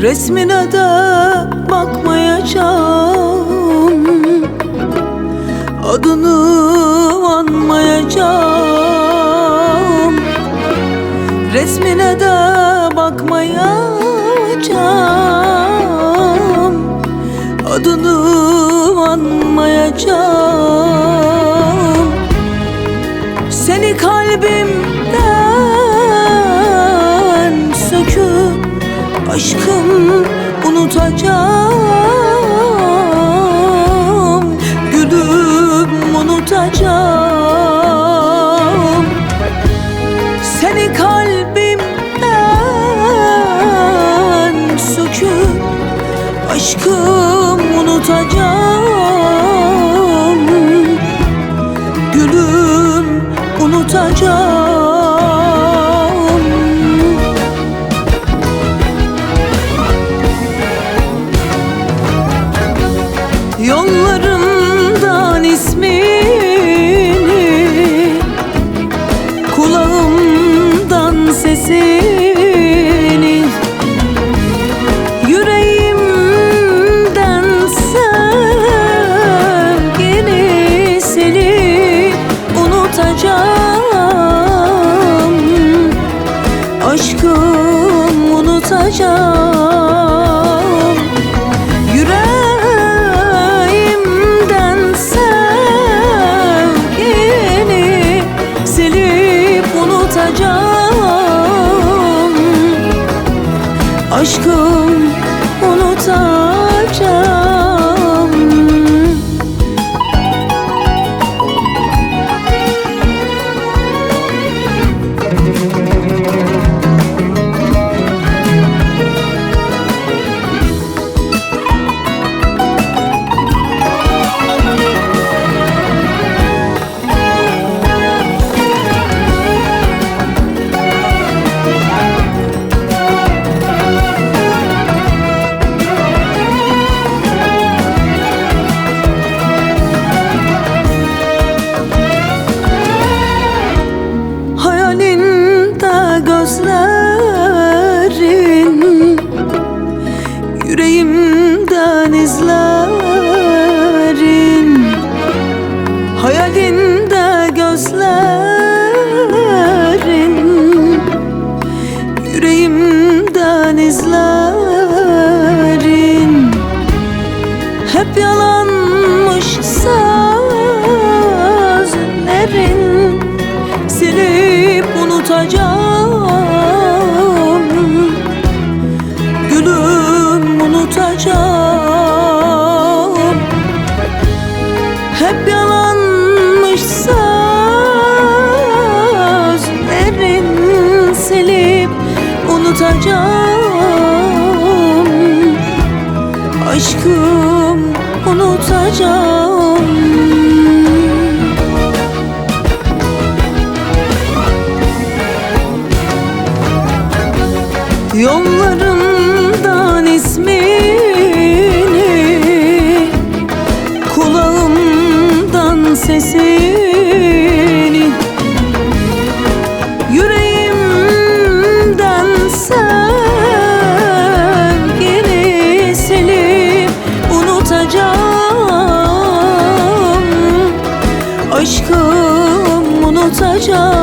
Resmine de bakmayacağım, adını anmayacağım. Resmine de bakmayacağım, adını anmayacağım. Seni kalbimden söküp aşkım unutacağım, gülüm unutacağım. Seni kalbimden söküp aşkım unutacağım, gülüm unutacağım. Yollarımdan ismini, kulağımdan sesini, yüreğimden sevgini silip unutacağım, aşkım unutacağım. Aşkım unutacağım. Gözlerin yüreğimden izlerin, hayalinde gözlerin yüreğimden izlerin. Hep yalanmış sözlerin, silip unutacağım, gülüm unutacağım. Hep yalanmış sözlerin, silip unutacağım, aşkım unutacağım. Yollarımdan ismini, kulağımdan sesini, yüreğimden sevgini silip unutacağım, can